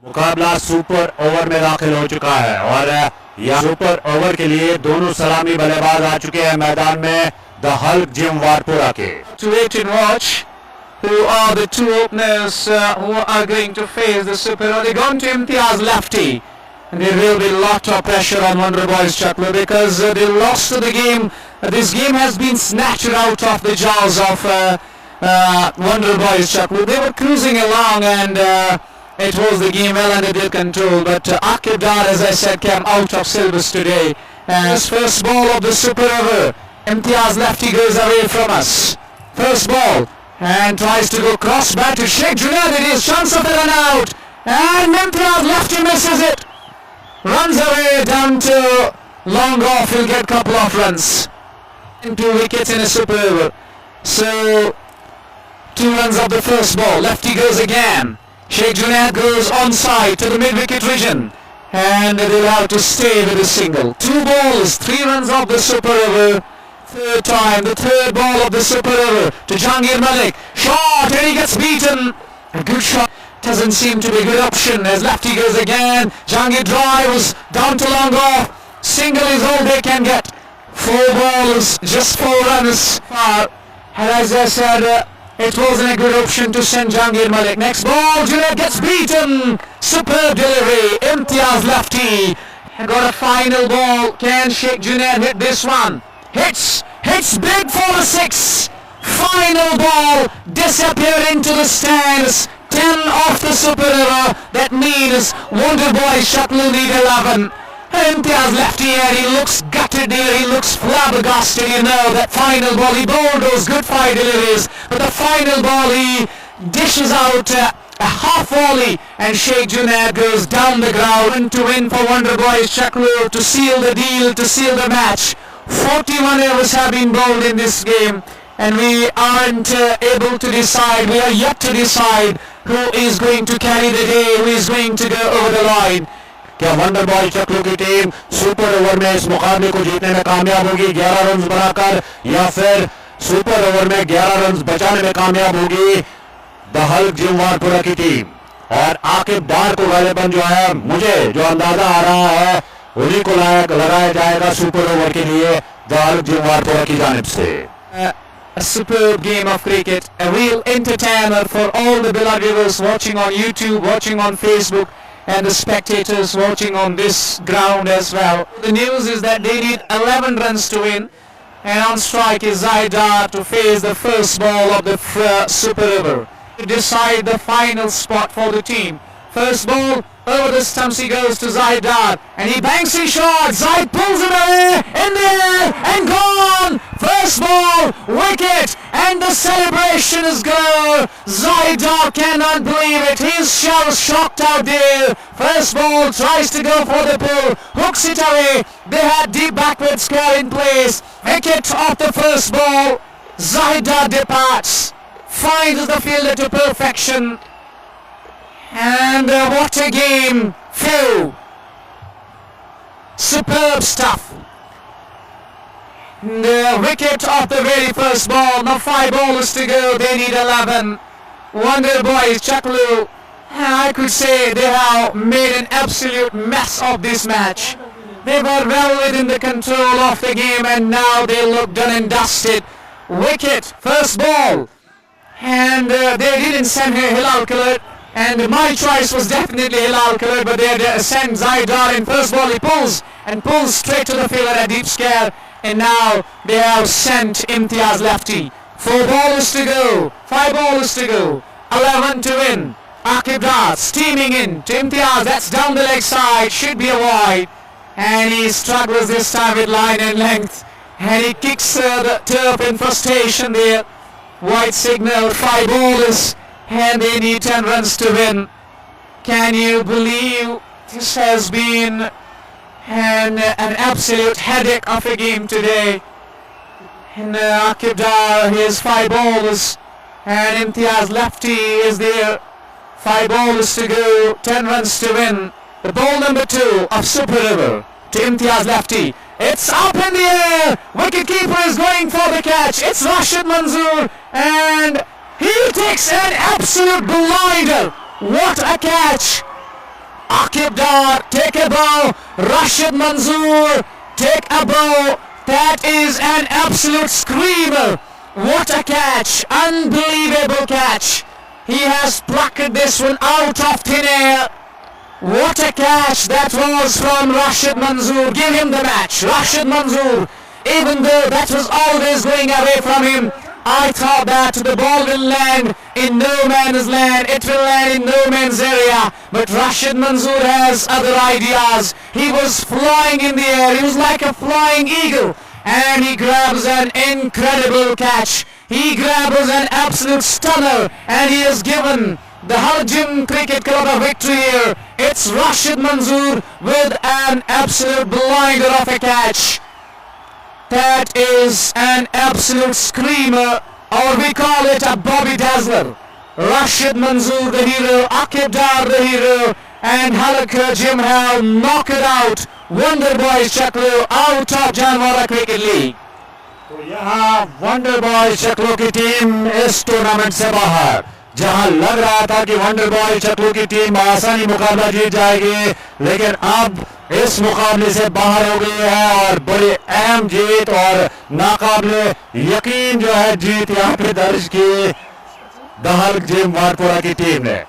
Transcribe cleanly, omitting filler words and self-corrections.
मुकाबला super over में दाखिल हो चुका है और यह सुपर ओवर के लिए दोनों सलामी बल्लेबाज आ चुके हैं मैदान में द हल्क जिम वारपोरा के। To wait and watch who are the two openers who are going to face the super over. They're going to Imtiaz Lefty, and there will be a lot of pressure on Wonder Boys Chakla because they lost to the game. This game has been snatched out of the jaws of Wonder Boys Chakla. They were cruising along and it was the game well under their control, but Aqib Dar, as I said, came out of syllabus today. As first ball of the super over, Imtiaz Lefty goes away from us. First ball, and tries to go cross back to Sheikh Junaid. It is chance of a run out, and Imtiaz Lefty misses it. Runs away down to long off. He'll get a couple of runs. 2 wickets in a super over. So 2 runs of the first ball. Lefty goes again. Sheikh Junaid goes onside to the mid-wicket region, and they'll have to stay with a single. 2 balls, 3 runs of the super over. Third time, the third ball of the super over to Jahangir Malik. Shot, and he gets beaten. A good shot doesn't seem to be a good option as Lefty goes again. Jahangir drives down to long off. Single is all they can get. 4 balls, just 4 runs far. And as I said, it wasn't a good option to send Jahangir Malik. Next ball, Junaid gets beaten. Superb delivery. Imtiaz Lefty got a final ball. Can Sheikh Junaid hit this one? Hits big for a 6. Final ball, disappear into the stands. 10 off the super over. That means Wonder Boys Shaklu need 11. Imtiaz Lefty here, he looks gutted here, he looks flabbergasted, you know, that final ball, he bowled those good 5 deliveries, but the final ball he dishes out a half volley and Sheikh Junaid goes down the ground to win for Wonder Boys Chaklu, to seal the deal, to seal the match. 41 overs have been bowled in this game and we aren't able to decide, we are yet to decide who is going to carry the day, who is going to go over the line. क्या wonder boy Chaklu की team super over में इस मुकाबले को जीतने में कामयाब होगी 11 रन बनाकर, या फिर सुपर ओवर में 11 रन बचाने में कामयाब होगी द हल्क जिम वारपोरा की टीम? और आकिब डार को गालिबन जो है, मुझे जो अंदाजा आ रहा है, उन्हीं को लगाया जाएगा सुपर ओवर के लिए द हल्क जिम वारपोरा की जानिब से। A superb game of cricket, a real entertainer for all the beloved viewers watching on YouTube, watching on Facebook, and the spectators watching on this ground as well. The news is that they need 11 runs to win, and on strike is Zaidar to face the first ball of the super over to decide the final spot for the team. First ball over the stumps, he goes to Zaidar and he banks his shot. Zaid pulls it away in the air and gone. First ball, wicket, and the celebration is gone. Zaidar cannot believe it. He's shocked out there. First ball, tries to go for the pull, hooks it away. They had deep backward square in place. Wicket off the first ball. Zaidar departs, finds the fielder to perfection. And what a game, Phil. Superb stuff. The wicket off the very first ball. Now 5 bowlers to go. They need 11. Wonder Boys Chaklu, I could say they have made an absolute mess of this match. They were well within the control of the game and now they look done and dusted. Wicket, first ball. And they didn't send here Hilal Khalid. And my choice was definitely Hilal Khalid, but they send Zaidar in. First ball he pulls straight to the fielder at deep scare, and now they have sent Imtiaz Lefty. 4 bowlers to go, 5 bowlers to go, 11 to win. Aqib Dar steaming in to Imtiaz, that's down the leg side, should be a wide, and he struggles this time with line and length, and he kicks the turf in frustration there. White signal, 5 bowlers, and they need 10 runs to win. Can you believe this has been an absolute headache of a game today? And Aqib Dar, he has 5 bowlers, and Imtiaz Lefty is there. 5 bowlers to go, 10 runs to win. The ball number 2 of super over to Imtiaz Lefty. It's up in the air. Wicketkeeper is going for the catch. It's Rashid Manzoor, and he takes an absolute blinder. What a catch. Aqib Dar, take a bow. Rashid Manzoor, take a bow. That is an absolute screamer. What a catch, unbelievable catch. He has plucked this one out of thin air. What a catch that was from Rashid Manzoor. Give him the match, Rashid Manzoor. Even though that was always going away from him, I thought that the ball will land in no man's land, it will land in no man's area. But Rashid Manzoor has other ideas. He was flying in the air, he was like a flying eagle. And he grabs an incredible catch. He grabs an absolute stunner, and he has given the Harjim Cricket Club a victory here. It's Rashid Manzoor with an absolute blinder of a catch. That is an absolute screamer, or we call it a Bobby Dazzler. Rashid Manzoor the hero, Aqib Dar the hero, and Halakha Jim have knocked out Wonder Boys Chaklu out of Janwara Cricket League. तो यहाँ wonder boy Chaklu की team इस tournament से बाहर, जहां लग रहा था कि वंडर बॉय चकलू की टीम आसानी मुकाबला जीत जाएगी, लेकिन अब इस मुकाबले से बाहर हो गई है और बड़ी अहम जीत और नाकाबिले यकीन जो है जीत यहाँ पे दर्ज की दहल जिम वारपोरा की टीम ने।